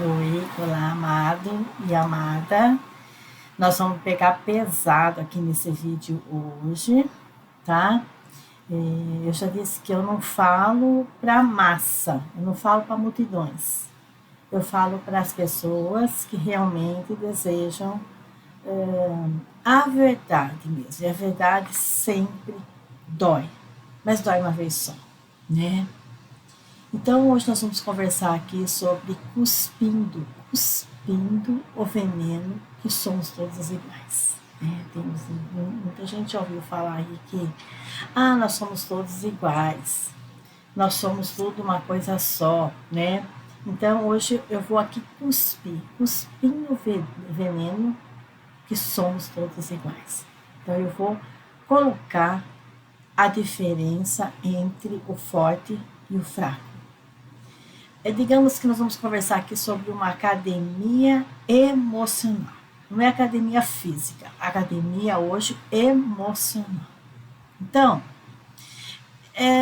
Oi, olá, amado e amada. Nós vamos pegar pesado aqui nesse vídeo hoje, tá? Eu já disse que eu não falo para massa, eu não falo para multidões. Eu falo para as pessoas que realmente desejam a verdade mesmo. E a verdade sempre dói, mas dói uma vez só, né? Então, hoje nós vamos conversar aqui sobre cuspindo o veneno que somos todos iguais. Muita gente já ouviu falar aí que nós somos todos iguais, nós somos tudo uma coisa só, né? Então, hoje eu vou aqui cuspindo o veneno que somos todos iguais. Então, eu vou colocar a diferença entre o forte e o fraco. Digamos que nós vamos conversar aqui sobre uma academia emocional. Não é academia física, academia hoje emocional. Então,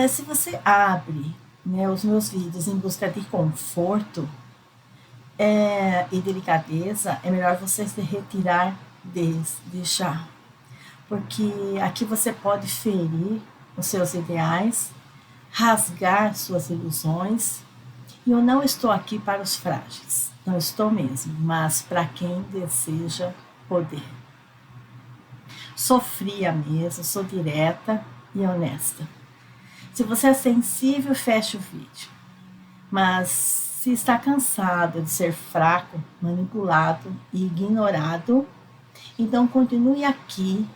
se você abre, né, os meus vídeos em busca de conforto e delicadeza, é melhor você se retirar deixar. Porque aqui você pode ferir os seus ideais, rasgar suas ilusões. E eu não estou aqui para os frágeis, não estou mesmo, mas para quem deseja poder. Sou fria mesmo, sou direta e honesta. Se você é sensível, feche o vídeo. Mas se está cansado de ser fraco, manipulado e ignorado, então continue aqui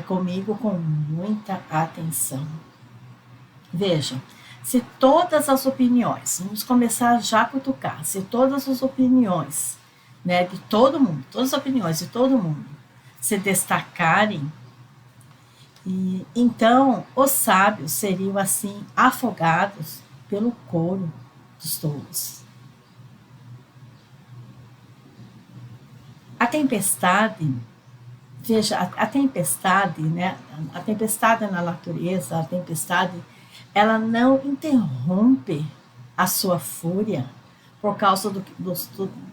comigo com muita atenção. Veja, se todas as opiniões, vamos começar já a cutucar, se todas as opiniões, né, de todo mundo, todas as opiniões de todo mundo se destacarem, então os sábios seriam assim afogados pelo coro dos tolos. A tempestade, veja, a tempestade, né, a tempestade na natureza, a tempestade, ela não interrompe a sua fúria por causa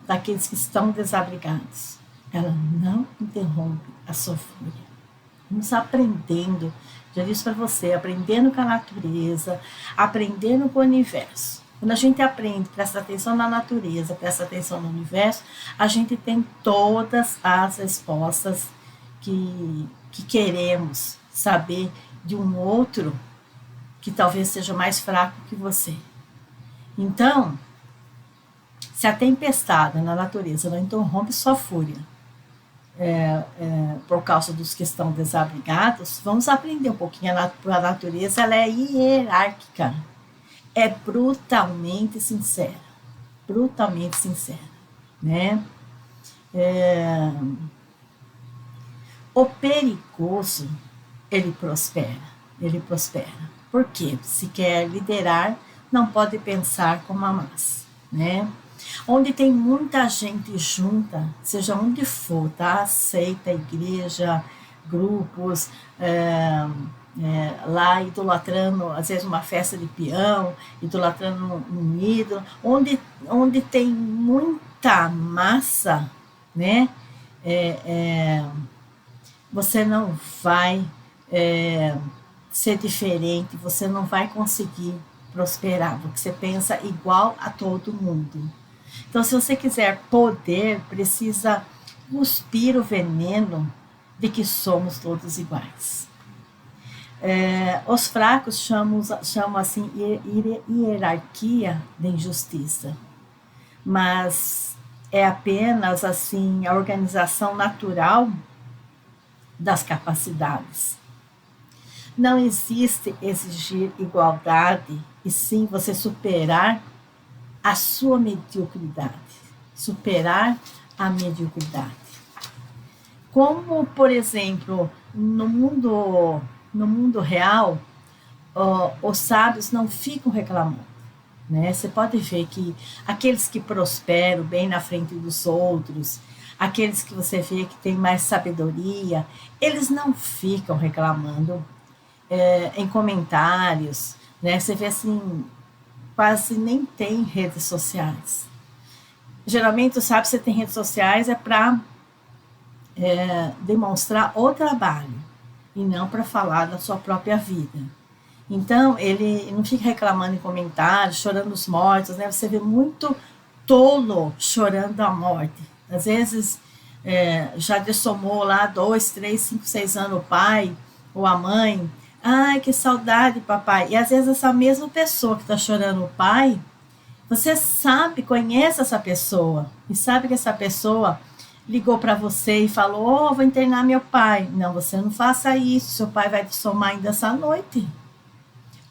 daqueles que estão desabrigados. Ela não interrompe a sua fúria. Vamos aprendendo, já disse para você, aprendendo com a natureza, aprendendo com o universo. Quando a gente aprende, presta atenção na natureza, presta atenção no universo, a gente tem todas as respostas que queremos saber de um outro que talvez seja mais fraco que você. Então, se a tempestade na natureza não interrompe sua fúria por causa dos que estão desabrigados, vamos aprender um pouquinho. A natureza ela é hierárquica, é brutalmente sincera, né? O perigoso, ele prospera. Por quê? Se quer liderar, não pode pensar como a massa, né? Onde tem muita gente junta, seja onde for, tá? Seita, igreja, grupos, lá idolatrando, às vezes uma festa de peão, idolatrando um ídolo, onde tem muita massa, né? Você não vai ser diferente, você não vai conseguir prosperar, porque você pensa igual a todo mundo. Então, se você quiser poder, precisa cuspir o veneno de que somos todos iguais. Os fracos chamam assim hierarquia de injustiça, mas é apenas assim a organização natural das capacidades. Não existe exigir igualdade, e sim você superar a sua mediocridade. Superar a mediocridade. Como, por exemplo, no mundo real, os sábios não ficam reclamando. Né? Você pode ver que aqueles que prosperam bem na frente dos outros, aqueles que você vê que tem mais sabedoria, eles não ficam reclamando em comentários, né? Você vê assim, quase nem tem redes sociais. Geralmente, sabe, você tem redes sociais é para demonstrar o trabalho e não para falar da sua própria vida. Então, ele não fica reclamando em comentários, chorando os mortos, né? Você vê muito tolo chorando a morte. Às vezes, já dessomou lá 2, 3, 5, 6 anos o pai ou a mãe. Ai, que saudade, papai. E às vezes essa mesma pessoa que está chorando o pai, você sabe, conhece essa pessoa e sabe que essa pessoa ligou para você e falou: "Oh, vou internar meu pai". Não, você não faça isso, seu pai vai te somar ainda essa noite.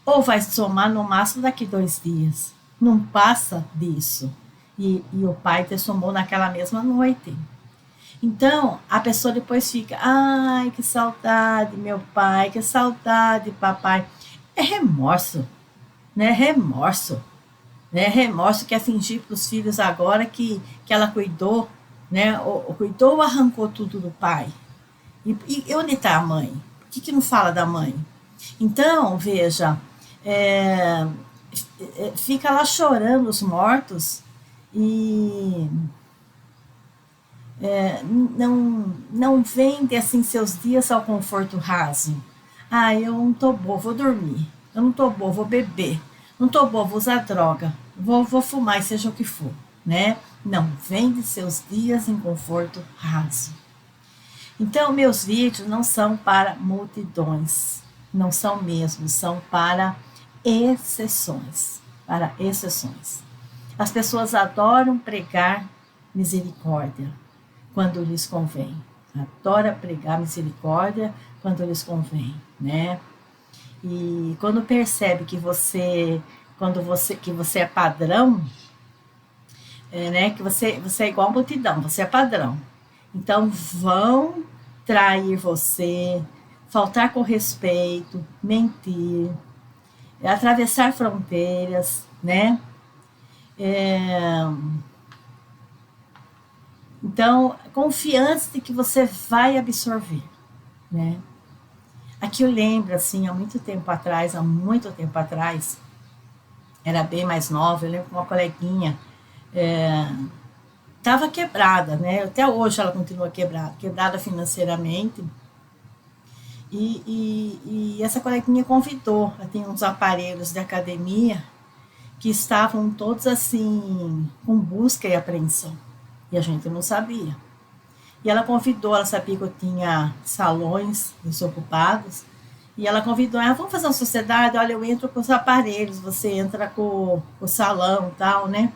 Ou vai somar no máximo daqui 2 dias. Não passa disso. E o pai te somou naquela mesma noite. Então, a pessoa depois fica: ai, que saudade, meu pai, que saudade, papai. É remorso, né? Remorso. Né? Remorso quer fingir para os filhos agora que ela cuidou, né? Ou cuidou ou arrancou tudo do pai. E onde está a mãe? Por que não fala da mãe? Então, veja, é, fica lá chorando os mortos e não vende assim seus dias ao conforto raso. Ah, eu não tô boa, vou dormir. Eu não tô boa, vou beber. Não tô boa, vou usar droga. Vou fumar, seja o que for, né? Não, vende seus dias em conforto raso. Então, meus vídeos não são para multidões. Não são mesmo, são para exceções. Para exceções. As pessoas adoram pregar misericórdia quando lhes convém. Adora pregar misericórdia quando lhes convém, né? E quando percebe que que você é padrão, né? Que você é igual a multidão, você é padrão. Então vão trair você, faltar com respeito, mentir, atravessar fronteiras, né? Então, confiança de que você vai absorver, né? Aqui eu lembro, assim, há muito tempo atrás, era bem mais nova, eu lembro que uma coleguinha estava quebrada, né? Até hoje ela continua quebrada financeiramente. E essa coleguinha convidou, ela tem uns aparelhos de academia que estavam todos assim, com busca e apreensão. E a gente não sabia. E ela convidou, ela sabia que eu tinha salões desocupados, e ela convidou, vamos fazer uma sociedade, olha, eu entro com os aparelhos, você entra com o salão e tal, né?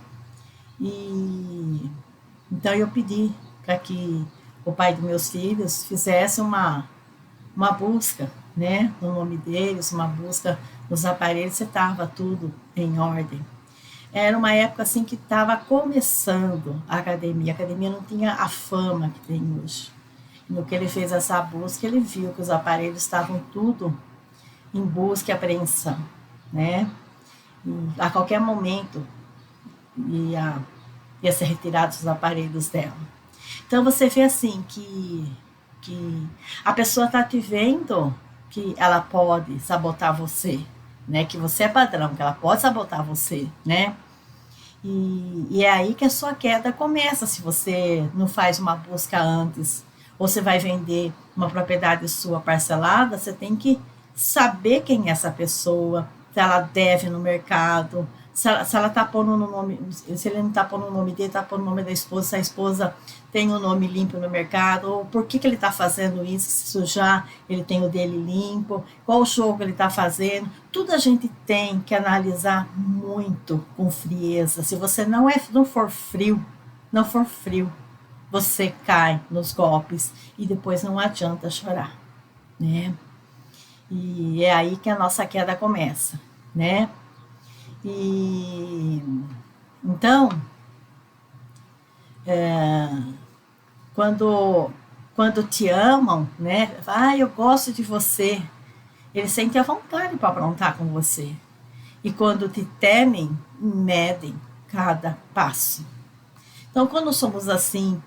E então eu pedi para que o pai dos meus filhos fizesse uma busca, né, no nome deles, uma busca nos aparelhos, se estava tudo em ordem. Era uma época assim que estava começando a academia não tinha a fama que tem hoje. No que ele fez essa busca, ele viu que os aparelhos estavam tudo em busca e apreensão, né? E a qualquer momento ia ser retirados os aparelhos dela. Então você vê assim que a pessoa está te vendo que ela pode sabotar você, né? Que você é padrão, que ela pode sabotar você, né? E é aí que a sua queda começa, se você não faz uma busca antes, ou você vai vender uma propriedade sua parcelada, você tem que saber quem é essa pessoa, se ela deve no mercado, se ela está pondo no nome, se ele não está pondo o nome dele, está pondo o nome da esposa, se a esposa tem o nome limpo no mercado, ou por que ele está fazendo isso, se sujar, ele tem o dele limpo, qual o jogo ele está fazendo, tudo a gente tem que analisar muito com frieza. Se você não for frio, você cai nos golpes e depois não adianta chorar, né? E é aí que a nossa queda começa, né? E então, quando te amam, né? Eu gosto de você. Eles sentem a vontade para aprontar com você. E quando te temem, medem cada passo. Então, quando somos assim,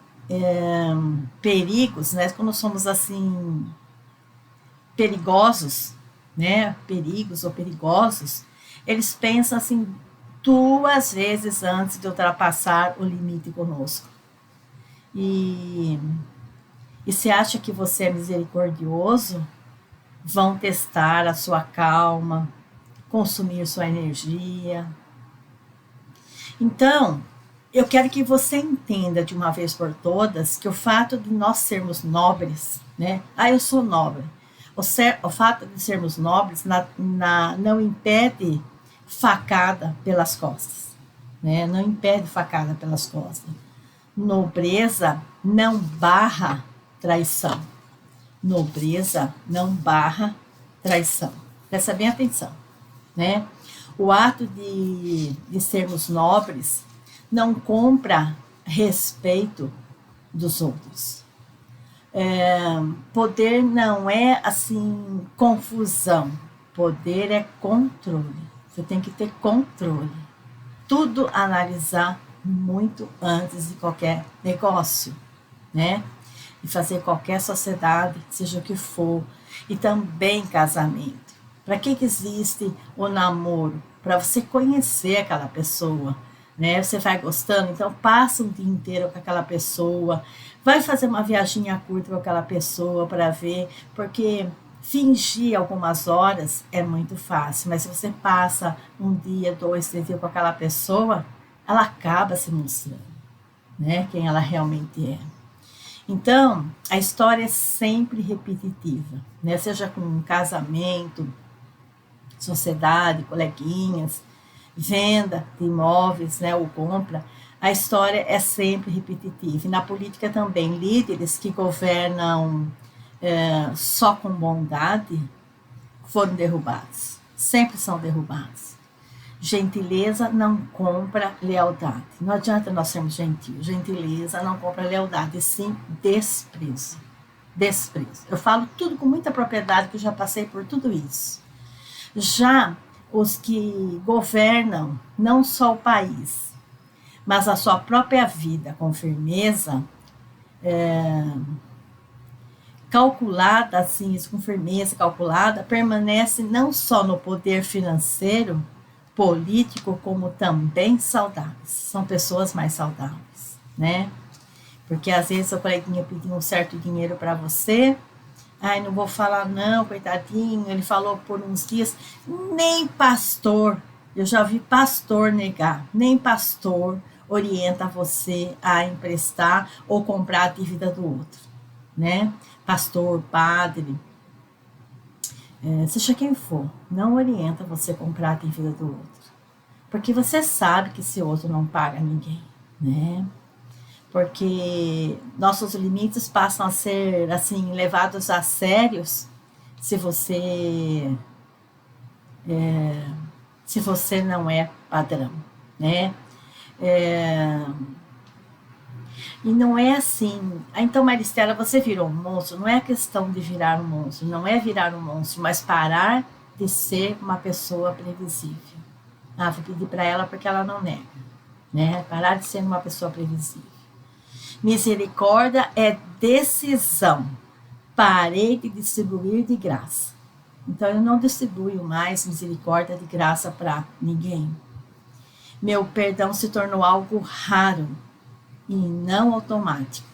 perigos, né? Quando somos assim, perigosos, né? Perigos ou perigosos, eles pensam assim 2 vezes antes de ultrapassar o limite conosco. E se acha que você é misericordioso, vão testar a sua calma, consumir sua energia. Então, eu quero que você entenda de uma vez por todas que o fato de nós sermos nobres, né? Eu sou nobre. O fato de sermos nobres não impede facada pelas costas, né? Não impede facada pelas costas. Nobreza não barra traição. Nobreza não barra traição. Presta bem atenção, né? O ato de sermos nobres não compra respeito dos outros. Poder não é assim confusão. Poder é controle. Você tem que ter controle. Tudo analisar muito antes de qualquer negócio, né? E fazer qualquer sociedade, seja o que for. E também casamento. Para que existe o namoro? Para você conhecer aquela pessoa, né? Você vai gostando, então passa um dia inteiro com aquela pessoa, vai fazer uma viaginha curta com aquela pessoa para ver, porque fingir algumas horas é muito fácil, mas se você passa um dia, 2, 3 dias com aquela pessoa, ela acaba se mostrando, né? Quem ela realmente é. Então, a história é sempre repetitiva, né? Seja com um casamento, sociedade, coleguinhas, venda de imóveis, né, ou compra, a história é sempre repetitiva. E na política também, líderes que governam só com bondade foram derrubados, sempre são derrubados. Gentileza não compra lealdade. Não adianta nós sermos gentis. Gentileza não compra lealdade, e sim desprezo. Desprezo. Eu falo tudo com muita propriedade, que eu já passei por tudo isso. Já os que governam não só o país, mas a sua própria vida com firmeza, calculada, assim, isso com firmeza calculada, permanece não só no poder financeiro, político, como também saudáveis. São pessoas mais saudáveis, né? Porque às vezes o coleguinha pediu um certo dinheiro para você, não vou falar não, coitadinho, ele falou por uns dias, nem pastor, eu já vi pastor negar, nem pastor orienta você a emprestar ou comprar a dívida do outro, né? Pastor, padre, seja quem for, não orienta você a comprar a dívida do outro, porque você sabe que esse outro não paga ninguém, né? Porque nossos limites passam a ser, assim, levados a sérios se você não é padrão, né? E não é assim, então, Maristela, você virou um monstro. Não é questão de virar um monstro, não é virar um monstro, mas parar de ser uma pessoa previsível. Vou pedir para ela porque ela não nega, né? Parar de ser uma pessoa previsível. Misericórdia é decisão. Parei de distribuir de graça. Então, eu não distribuo mais misericórdia de graça para ninguém. Meu perdão se tornou algo raro e não automático.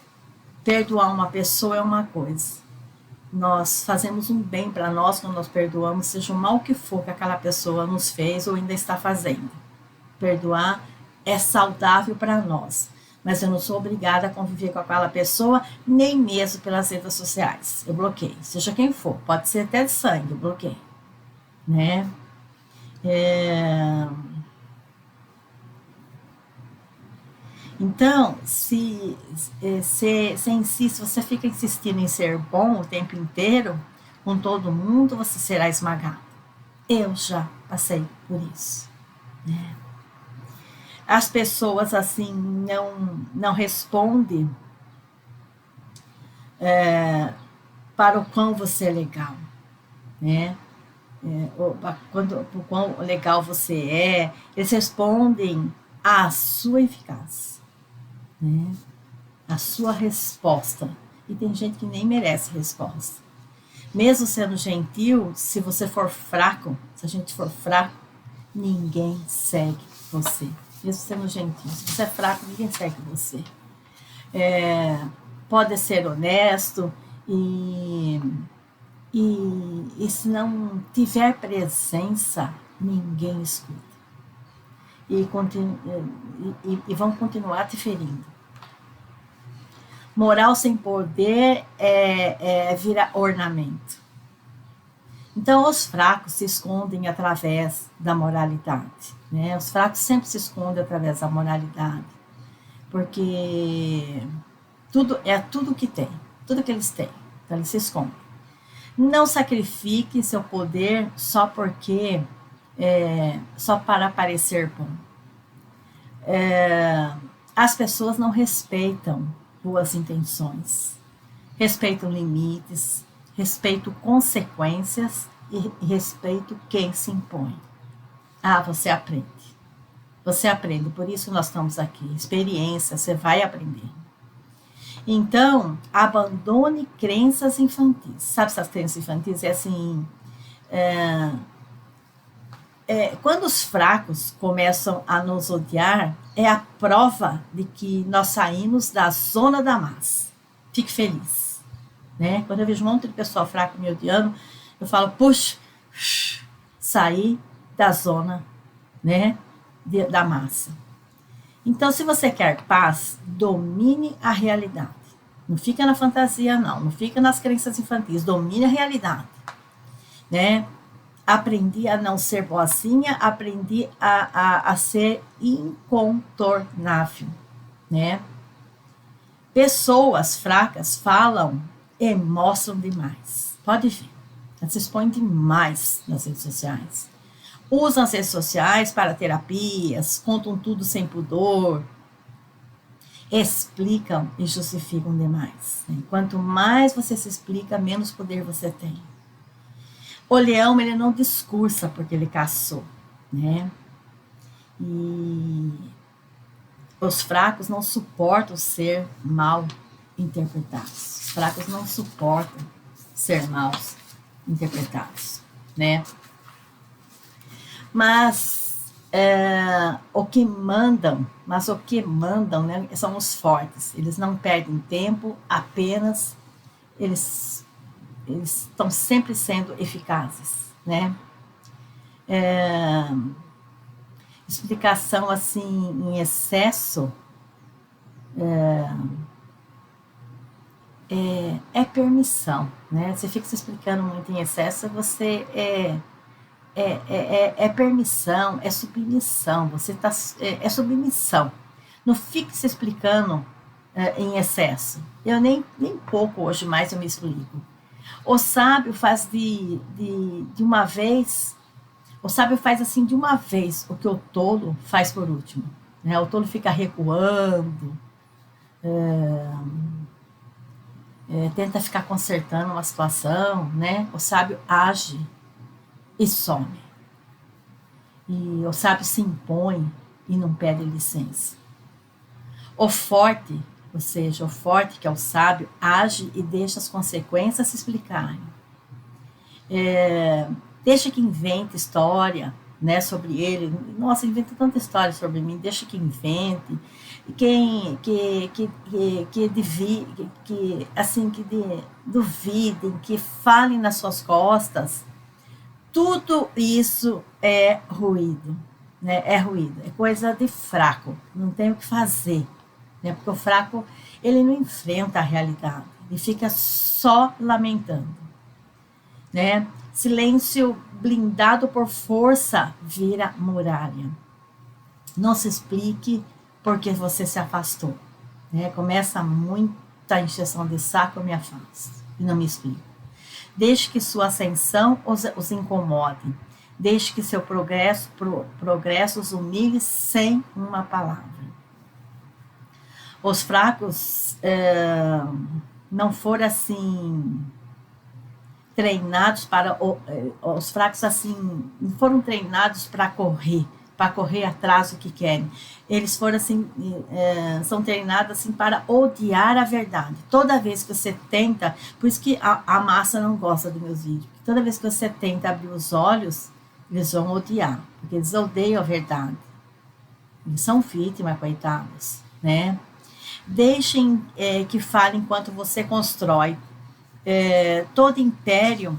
Perdoar uma pessoa é uma coisa. Nós fazemos um bem para nós quando nós perdoamos, seja o mal que for que aquela pessoa nos fez ou ainda está fazendo. Perdoar é saudável para nós. Mas eu não sou obrigada a conviver com aquela pessoa, nem mesmo pelas redes sociais. Eu bloqueio, seja quem for. Pode ser até de sangue, eu bloqueio, né? Então, se insiste, você fica insistindo em ser bom o tempo inteiro, com todo mundo, você será esmagado. Eu já passei por isso, né? As pessoas, assim, não respondem para o quão você é legal, né? O quão legal você é, eles respondem à sua eficácia, né? A sua resposta. E tem gente que nem merece resposta. Mesmo sendo gentil, se você for fraco, se a gente for fraco, ninguém segue você, mesmo sendo gentil. Se você é fraco, ninguém segue você. Pode ser honesto e se não tiver presença, ninguém escuta. E vão continuar te ferindo. Moral sem poder vira ornamento. Então, os fracos se escondem através da moralidade. Né? Os fracos sempre se escondem através da moralidade. Porque tudo que tem, tudo que eles têm. Então, eles se escondem. Não sacrifique seu poder só para parecer bom. As pessoas não respeitam boas intenções, respeitam limites, respeitam consequências e respeito quem se impõe. Você aprende. Você aprende, por isso nós estamos aqui. Experiência, você vai aprender. Então, abandone crenças infantis. Sabe essas crenças infantis? É assim, quando os fracos começam a nos odiar, é a prova de que nós saímos da zona da massa. Fique feliz. Né? Quando eu vejo um monte de pessoal fraco me odiando, eu falo, puxa, saí da zona, né, da massa. Então, se você quer paz, domine a realidade. Não fica na fantasia, não fica nas crenças infantis, domine a realidade. Né? Aprendi a não ser boazinha, aprendi a ser incontornável. Né? Pessoas fracas falam e mostram demais. Pode ver. Elas se expõem demais nas redes sociais. Usam as redes sociais para terapias, contam tudo sem pudor, explicam e justificam demais. Quanto mais você se explica, menos poder você tem. O leão, ele não discursa porque ele caçou, né? E os fracos não suportam ser mal interpretados. Os fracos não suportam ser mal interpretados, né? Mas o que mandam, né, são os fortes. Eles não perdem tempo, apenas eles estão sempre sendo eficazes, né? Explicação assim em excesso é permissão, né? Você fica se explicando muito em excesso, você é permissão, é submissão, você tá, é submissão. Não fique se explicando em excesso. Eu nem pouco hoje mais eu me explico. O sábio faz de uma vez, o sábio faz assim de uma vez o que o tolo faz por último. Né? O tolo fica recuando, tenta ficar consertando uma situação, né? O sábio age e some. E o sábio se impõe e não pede licença. O forte, ou seja, o forte que é o sábio, age e deixa as consequências se explicarem. Deixa que invente história, né, sobre ele. Nossa, inventa tanta história sobre mim, deixa que invente. Duvidem, que falem nas suas costas. Tudo isso é ruído, né? É ruído, é coisa de fraco, não tem o que fazer, né? Porque o fraco, ele não enfrenta a realidade, ele fica só lamentando, né? Silêncio blindado por força vira muralha. Não se explique porque você se afastou, né? Começa muita encheção de saco, eu me afasto e não me explico. Deixe que sua ascensão os incomode. Deixe que seu progresso os humilhe sem uma palavra. Os fracos não foram assim treinados para... Os fracos assim não foram treinados para correr atrás do que querem. Eles foram assim, são treinados assim para odiar a verdade. Toda vez que você tenta, por isso que a massa não gosta dos meus vídeos, toda vez que você tenta abrir os olhos, eles vão odiar, porque eles odeiam a verdade. Eles são vítimas, coitados, né? Deixem que fale enquanto você constrói. Todo império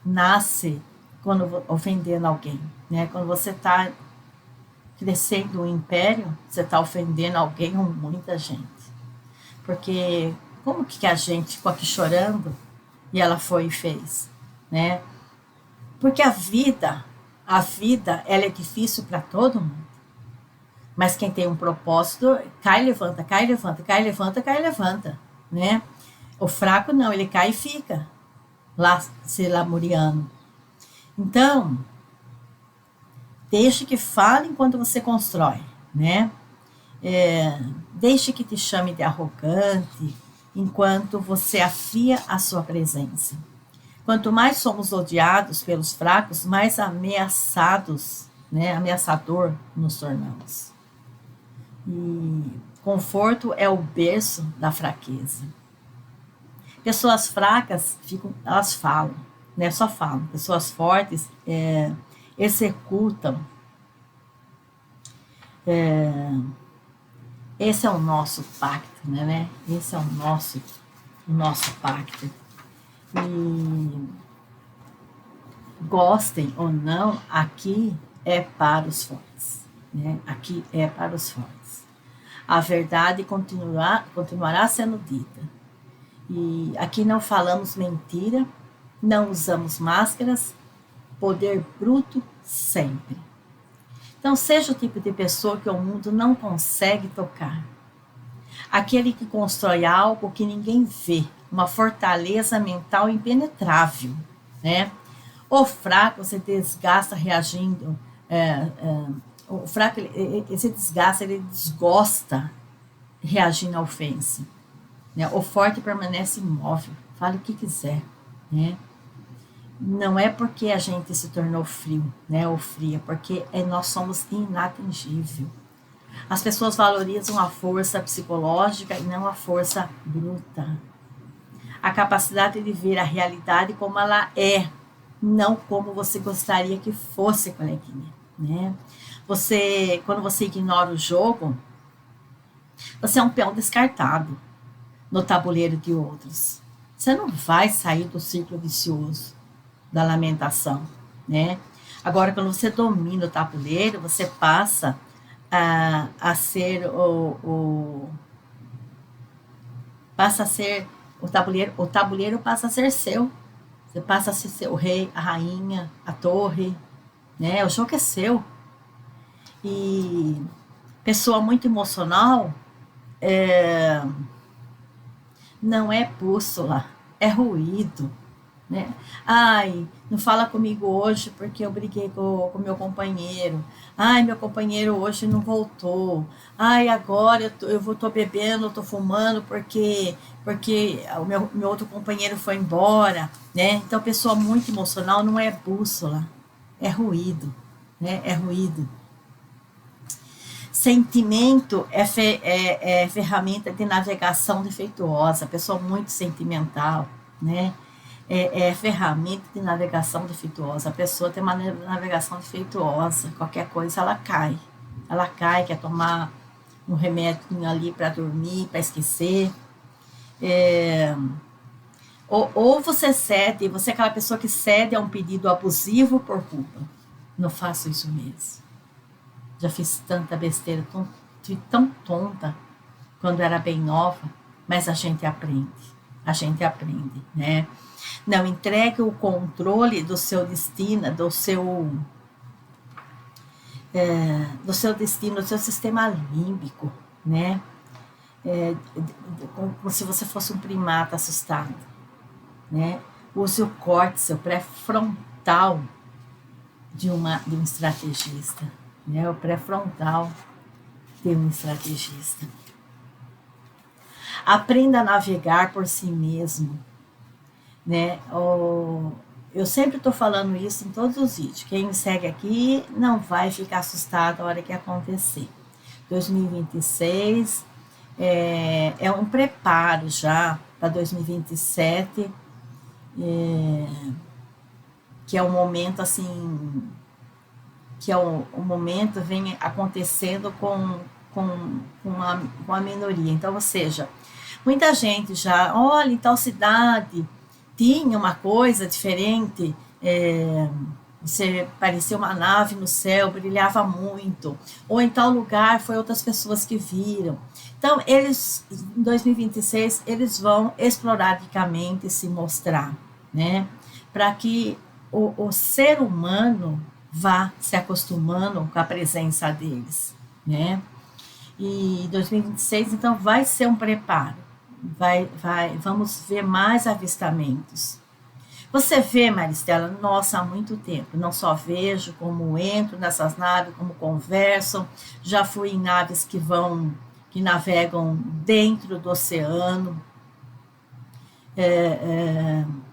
nasce quando ofendendo alguém, né? Quando você está crescendo um império, você está ofendendo alguém ou muita gente. Porque como que a gente ficou aqui chorando e ela foi e fez, né? Porque a vida, ela é difícil para todo mundo. Mas quem tem um propósito, cai, levanta, cai, levanta, cai, levanta, cai, levanta, né? O fraco não, ele cai e fica lá se lamuriando. Então, deixe que fale enquanto você constrói, né? Deixe que te chame de arrogante enquanto você afia a sua presença. Quanto mais somos odiados pelos fracos, mais ameaçados, né, ameaçador nos tornamos. E conforto é o berço da fraqueza. Pessoas fracas elas falam, né? Só falam. Pessoas fortes executam. Esse é o nosso pacto, né? Esse é o nosso pacto. E gostem ou não, aqui é para os fortes, né? Aqui é para os fortes. A verdade continuará sendo dita. E aqui não falamos mentira, não usamos máscaras, poder bruto sempre. Então, seja o tipo de pessoa que o mundo não consegue tocar. Aquele que constrói algo que ninguém vê, uma fortaleza mental impenetrável, né? O fraco se desgasta reagindo. O fraco, ele se desgasta, ele desgosta reagindo à ofensa. Né? O forte permanece imóvel, fale o que quiser. Né? Não é porque a gente se tornou frio, né, ou fria, porque nós somos inatingíveis. As pessoas valorizam a força psicológica e não a força bruta. A capacidade de ver a realidade como ela é, não como você gostaria que fosse, coleguinha. Né? Quando você ignora o jogo, você é um peão descartado no tabuleiro de outros. Você não vai sair do círculo vicioso da lamentação, né? Agora, quando você domina o tabuleiro, você passa a ser passa a ser o tabuleiro passa a ser seu. Você passa a ser o rei, a rainha, a torre, né? O jogo é seu. E pessoa muito emocional não é bússola, é ruído. Né? Ai, não fala comigo hoje porque eu briguei com meu companheiro. Ai, meu companheiro hoje não voltou. Ai, agora eu tô bebendo, eu tô fumando porque o meu outro companheiro foi embora. Né? Então, pessoa muito emocional não é bússola, é ruído. Né? É ruído. Sentimento é ferramenta de navegação defeituosa, pessoa muito sentimental, né? É ferramenta de navegação defeituosa. A pessoa tem uma navegação defeituosa, qualquer coisa ela cai. Ela cai, quer tomar um remédio ali para dormir, para esquecer. Ou você cede, você é aquela pessoa que cede a um pedido abusivo por culpa. Não faço isso mesmo. Já fiz tanta besteira, fui tão tonta quando era bem nova, mas a gente aprende, né? Não entregue o controle do seu destino, do seu destino, do seu sistema límbico, né? Como se você fosse um primata assustado, né? Use o córtex, o pré-frontal de um estrategista, né? O pré-frontal de um estrategista. Aprenda a navegar por si mesmo, né? Eu sempre estou falando isso em todos os vídeos. Quem me segue aqui não vai ficar assustado na hora que acontecer. 2026 é um preparo já para 2027, que é um momento assim que é o momento, vem acontecendo com a minoria. Então, ou seja, muita gente já, olha, em tal cidade tinha uma coisa diferente, você parecia uma nave no céu, brilhava muito, ou em tal lugar foi outras pessoas que viram. Então, eles, em 2026, eles vão esporadicamente se mostrar, né? Para que o ser humano vá se acostumando com a presença deles, né? E 2026, então, vai ser um preparo. Vamos ver mais avistamentos. Você vê, Maristela, nossa, há muito tempo. Não só vejo, como entro nessas naves, como conversam. Já fui em naves que navegam dentro do oceano,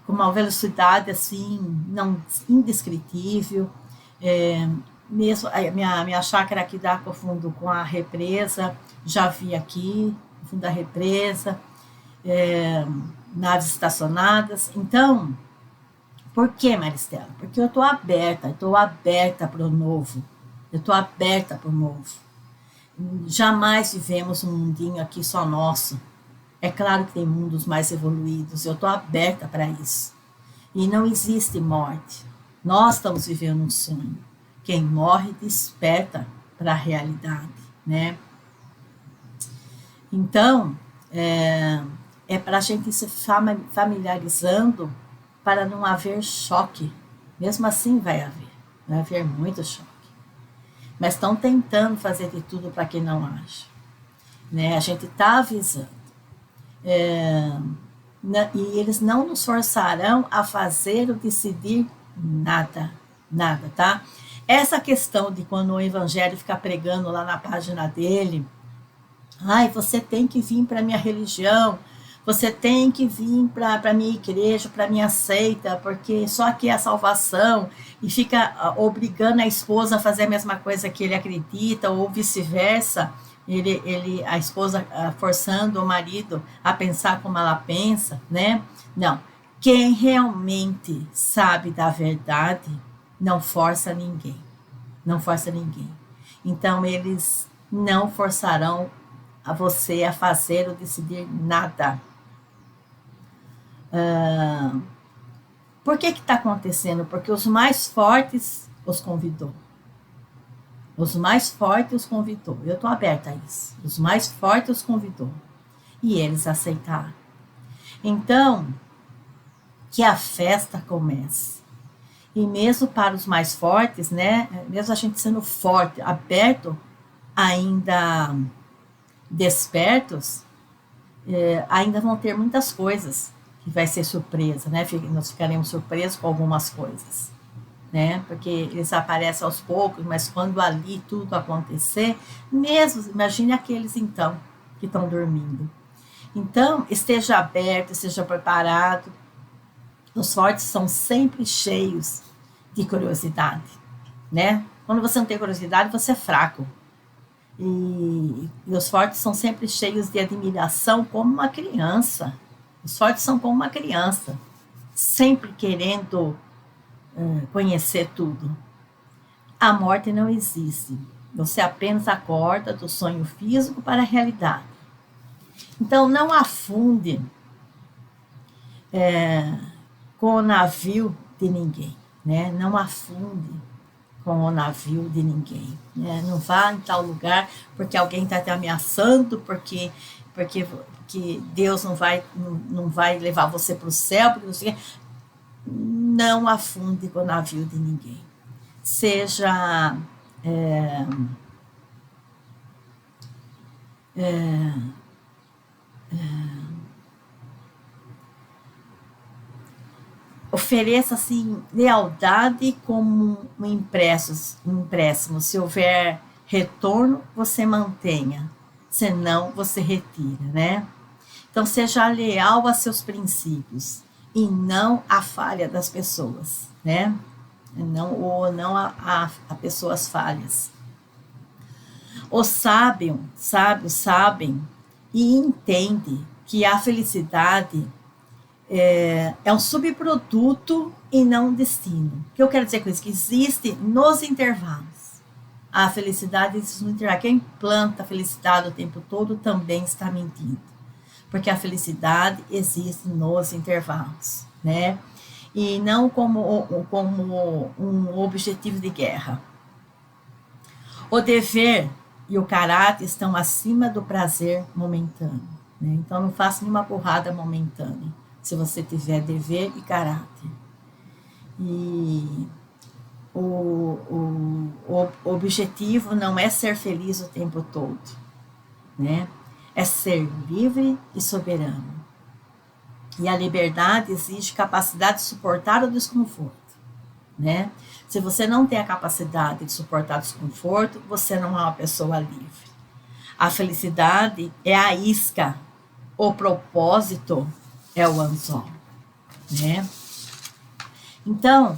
com uma velocidade assim, não indescritível. Mesmo a minha chácara aqui dá com o fundo com a represa, já vi aqui, no fundo da represa, naves estacionadas. Então, por que, Maristela? Porque eu estou aberta para o novo. Eu estou aberta para o novo. Jamais vivemos um mundinho aqui só nosso. É claro que tem mundos mais evoluídos, eu estou aberta para isso. E não existe morte. Nós estamos vivendo um sonho. Quem morre desperta para a realidade, né? Então, é para a gente ir se familiarizando para não haver choque. Mesmo assim vai haver muito choque. Mas estão tentando fazer de tudo para que não haja. Né? A gente está avisando. E eles não nos forçarão a fazer ou decidir nada, tá? Essa questão de quando o evangelho fica pregando lá na página dele, você tem que vir para a minha religião, você tem que vir para a minha igreja, para a minha seita, porque só aqui é a salvação, e fica obrigando a esposa a fazer a mesma coisa que ele acredita, ou vice-versa, a esposa forçando o marido a pensar como ela pensa, né? Não, quem realmente sabe da verdade não força ninguém, Então, eles não forçarão a você a fazer ou decidir nada. Por que está acontecendo? Porque os mais fortes os convidou. Os mais fortes os convidou. Eu estou aberta a isso. Os mais fortes os convidou. E eles aceitaram. Então, que a festa comece. E mesmo para os mais fortes, né? Mesmo a gente sendo forte, aberto, ainda despertos, ainda vão ter muitas coisas que vai ser surpresa, né? Nós ficaremos surpresos com algumas coisas, né? Porque eles aparecem aos poucos, mas quando ali tudo acontecer, mesmo, imagine aqueles então que estão dormindo. Então, esteja aberto, esteja preparado. Os fortes são sempre cheios de curiosidade, né? Quando você não tem curiosidade, você é fraco. E os fortes são sempre cheios de admiração, como uma criança. Os fortes são como uma criança, sempre querendo conhecer tudo. A morte não existe. Você apenas acorda do sonho físico para a realidade. Então, não afunde com o navio de ninguém, né? Não afunde com o navio de ninguém, né? Não vá em tal lugar porque alguém está te ameaçando, porque Deus não vai levar você para o céu, porque você... Não afunde com o navio de ninguém. Seja ofereça assim lealdade como um empréstimo. Se houver retorno, você mantenha, senão você retira, né? Então seja leal a seus princípios e não à falha das pessoas, né? Não a pessoas falhas. Os sábios sabem e entendem que a felicidade é um subproduto e não um destino. O que eu quero dizer com isso? Que existe nos intervalos. A felicidade existe no intervalo. Quem planta a felicidade o tempo todo também está mentindo. Porque a felicidade existe nos intervalos, né? E não como um objetivo de guerra. O dever e o caráter estão acima do prazer momentâneo, né? Então não faça nenhuma porrada momentânea, se você tiver dever e caráter. E o objetivo não é ser feliz o tempo todo, né? É ser livre e soberano. E a liberdade exige capacidade de suportar o desconforto, né? Se você não tem a capacidade de suportar o desconforto, você não é uma pessoa livre. A felicidade é a isca, o propósito é o anzol, né? Então,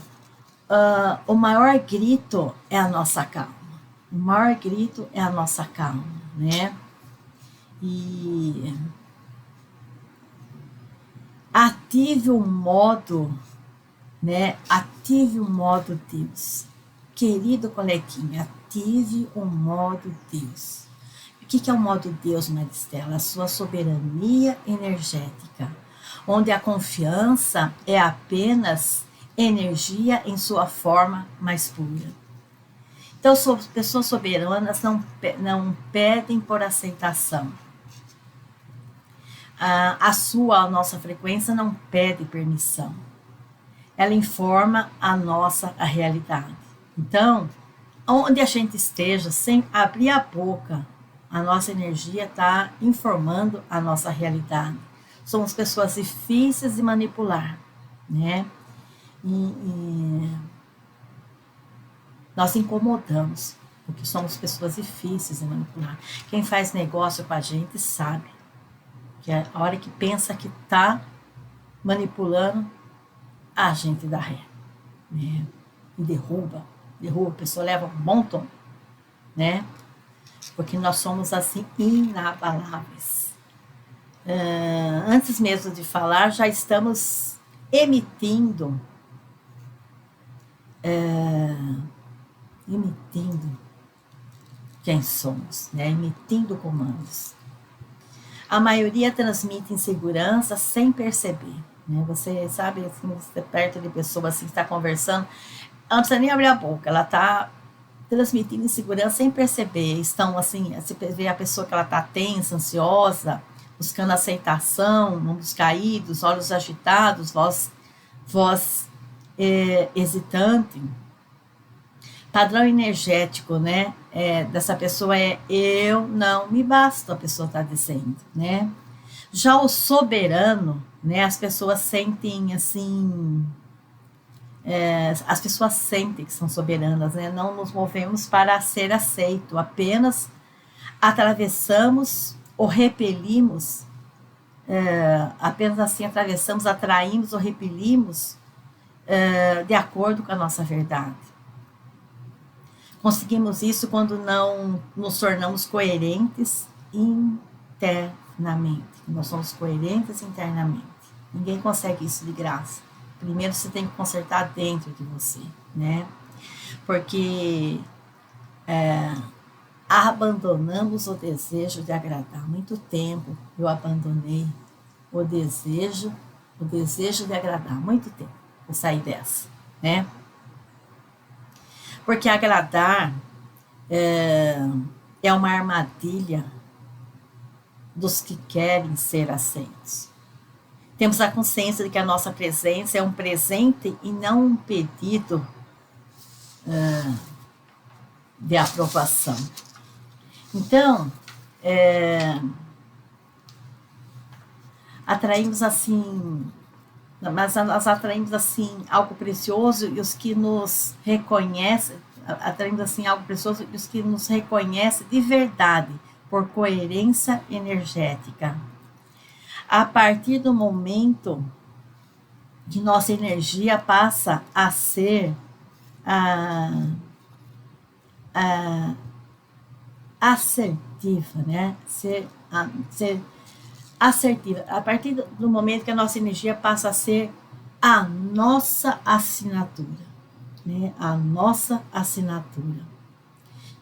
o maior grito é a nossa calma. O maior grito é a nossa calma, né? E ative o modo, né? Ative o modo Deus. Querido coleguinha, ative o modo Deus. O que é o modo Deus, Maristela? A sua soberania energética, onde a confiança é apenas energia em sua forma mais pura. Então, pessoas soberanas não pedem por aceitação. A nossa frequência não pede permissão. Ela informa a realidade. Então, onde a gente esteja, sem abrir a boca, a nossa energia está informando a nossa realidade. Somos pessoas difíceis de manipular, né? E nós incomodamos, porque somos pessoas difíceis de manipular. Quem faz negócio com a gente sabe que a hora que pensa que está manipulando, a gente dá ré, né? E derruba, a pessoa leva um bom tom, né? Porque nós somos assim inabaláveis. Antes mesmo de falar, já estamos emitindo quem somos, né? Emitindo comandos. A maioria transmite insegurança sem perceber, né? Você sabe, assim, você está perto de pessoa assim, que está conversando, ela não precisa nem abrir a boca, ela está transmitindo insegurança sem perceber. Estão assim, você vê a pessoa que ela está tensa, ansiosa, buscando aceitação, ombros caídos, olhos agitados, voz hesitante. Padrão energético, né? Dessa pessoa eu não me basto, a pessoa está dizendo, né? Já o soberano, né? As pessoas sentem assim, as pessoas sentem que são soberanas, né? Não nos movemos para ser aceito, apenas atravessamos ou repelimos, apenas assim atravessamos, atraímos ou repelimos de acordo com a nossa verdade. Conseguimos isso quando não nos tornamos coerentes internamente. Nós somos coerentes internamente. Ninguém consegue isso de graça. Primeiro você tem que consertar dentro de você, né? Porque abandonamos o desejo de agradar. Muito tempo eu abandonei o desejo de agradar. Muito tempo eu saí dessa, né? Porque agradar é uma armadilha dos que querem ser aceitos. Temos a consciência de que a nossa presença é um presente e não um pedido de aprovação. Então, atraímos assim, mas nós atraímos assim algo precioso e os que nos reconhecem, atraímos assim algo precioso e os que nos reconhecem de verdade, por coerência energética. A partir do momento que nossa energia passa a ser assertiva, né? Ser assertiva. A partir do momento que a nossa energia passa a ser a nossa assinatura, né? A nossa assinatura.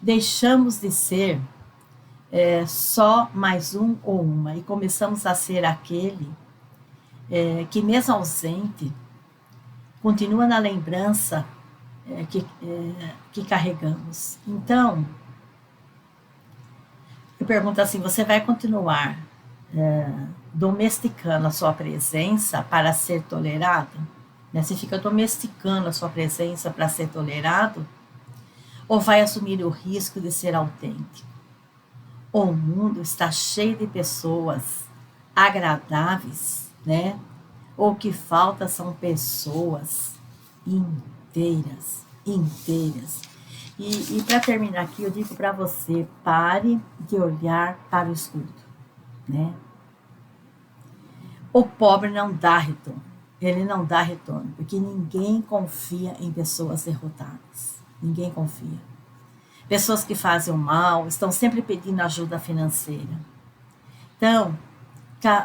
deixamos de ser só mais um ou uma e começamos a ser aquele que, mesmo ausente, continua na lembrança que carregamos. Então, eu pergunto assim, você vai continuar domesticando a sua presença para ser tolerado? Né? Você fica domesticando a sua presença para ser tolerado? Ou vai assumir o risco de ser autêntico? O mundo está cheio de pessoas agradáveis, né? O que falta são pessoas inteiras, inteiras. E para terminar aqui, eu digo para você, pare de olhar para o escudo, né? O pobre não dá retorno, ele não dá retorno, porque ninguém confia em pessoas derrotadas, ninguém confia. Pessoas que fazem o mal estão sempre pedindo ajuda financeira. Então,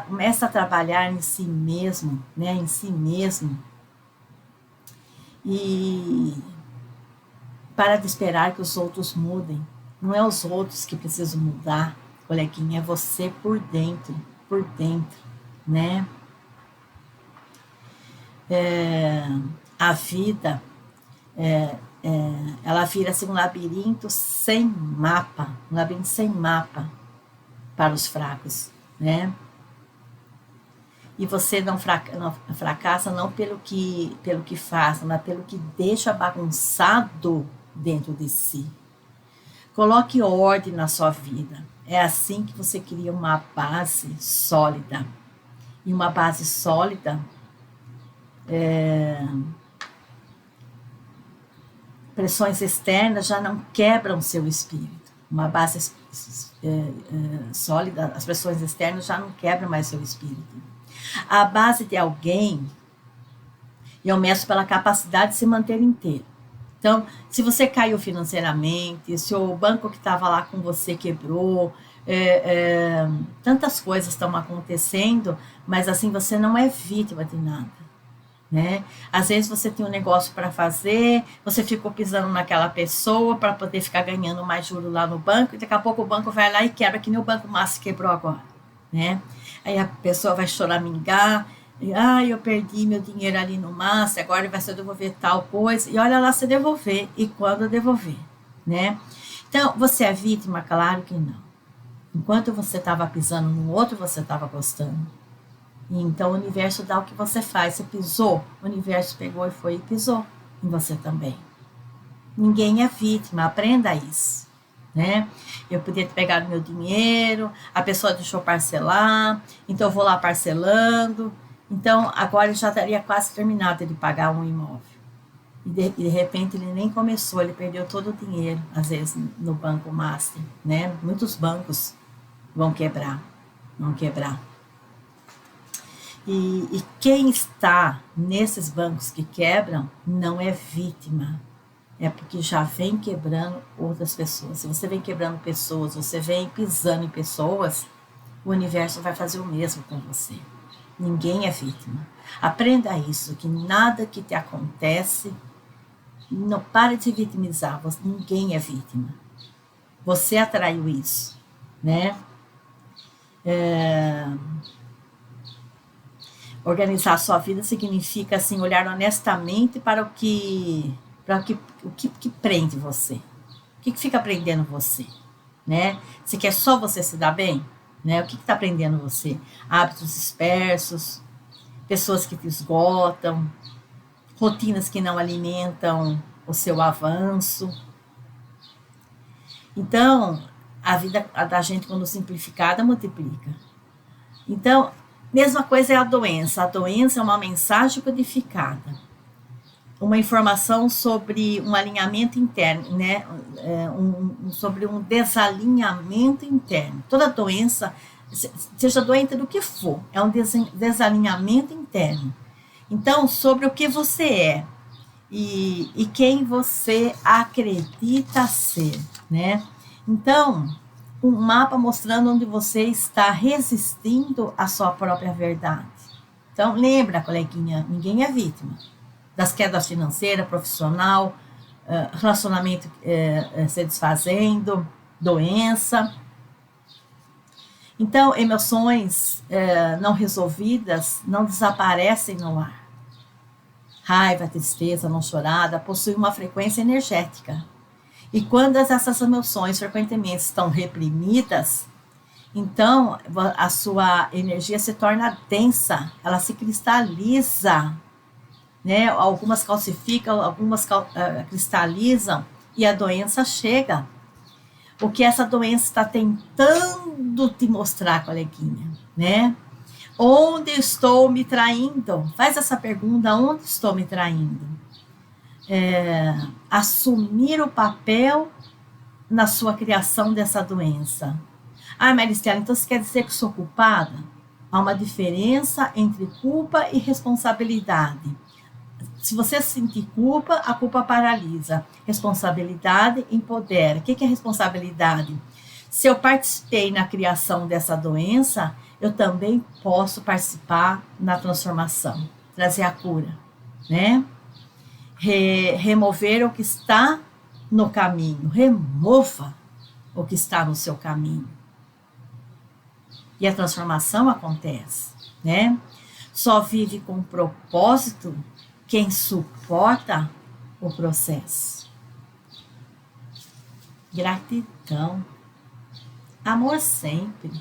começa a trabalhar em si mesmo, né? Em si mesmo. E para de esperar que os outros mudem. Não é os outros que precisam mudar, coleguinha, é você por dentro, né? A vida, ela vira assim um labirinto sem mapa, para os fracos, né? E você não fracassa não pelo que faz, mas pelo que deixa bagunçado dentro de si. Coloque ordem na sua vida. É assim que você cria uma base sólida. E uma base sólida pressões externas já não quebram seu espírito. Uma base sólida, as pressões externas já não quebram mais seu espírito. A base de alguém, eu meço pela capacidade de se manter inteiro. Então, se você caiu financeiramente, se o banco que estava lá com você quebrou, tantas coisas estão acontecendo, mas assim, você não é vítima de nada. Né? Às vezes você tem um negócio para fazer, você ficou pisando naquela pessoa para poder ficar ganhando mais juros lá no banco, e daqui a pouco o banco vai lá e quebra, que nem o Banco Massa quebrou agora. Né? Aí a pessoa vai choramingar, eu perdi meu dinheiro ali no Massa, agora ele vai se devolver tal coisa, e olha lá se devolver, e quando devolver. Né? Então, você é vítima? Claro que não. Enquanto você estava pisando no outro, você estava gostando. Então o universo dá o que você faz. Você pisou, o universo pegou e foi e pisou em você também. Ninguém é vítima, aprenda isso. Né? Eu podia ter pegado meu dinheiro, a pessoa deixou parcelar, então eu vou lá parcelando. Então agora ele já estaria quase terminado de pagar um imóvel. E de repente ele nem começou, ele perdeu todo o dinheiro, às vezes no Banco Master. Né? Muitos bancos vão quebrar. E quem está nesses bancos que quebram não é vítima, é porque já vem quebrando outras pessoas. Se você vem quebrando pessoas, você vem pisando em pessoas, o universo vai fazer o mesmo com você. Ninguém é vítima. Aprenda isso, que nada que te acontece, não pare de se vitimizar, ninguém é vítima. Você atraiu isso, né? Organizar a sua vida significa assim, olhar honestamente para o que prende você. O que fica prendendo você? Né? Se quer só você se dar bem? Né? O que está prendendo você? Hábitos dispersos, pessoas que te esgotam, rotinas que não alimentam o seu avanço. Então, a vida da gente, quando simplificada, multiplica. Então, mesma coisa é a doença. A doença é uma mensagem codificada. Uma informação sobre um alinhamento interno, né? Sobre um desalinhamento interno. Toda doença, seja doente do que for, é um desalinhamento interno. Então, sobre o que você é e quem você acredita ser, né? Então, um mapa mostrando onde você está resistindo à sua própria verdade. Então, lembra, coleguinha, ninguém é vítima das quedas financeiras, profissional, relacionamento se desfazendo, doença. Então, emoções não resolvidas não desaparecem no ar. Raiva, tristeza, não chorada possuem uma frequência energética. E quando essas emoções frequentemente estão reprimidas, então a sua energia se torna densa, ela se cristaliza, né? Algumas calcificam, algumas cristalizam e a doença chega. O que essa doença está tentando te mostrar, coleguinha, né? Onde estou me traindo? Faz essa pergunta, onde estou me traindo? Assumir o papel na sua criação dessa doença. Ah, Maristela, então você quer dizer que sou culpada? Há uma diferença entre culpa e responsabilidade. Se você sentir culpa, a culpa paralisa. Responsabilidade empodera. O que é responsabilidade? Se eu participei na criação dessa doença, eu também posso participar na transformação, trazer a cura, né? Remover o que está no caminho. Remova o que está no seu caminho. E a transformação acontece, né? Só vive com propósito quem suporta o processo. Gratidão. Amor sempre.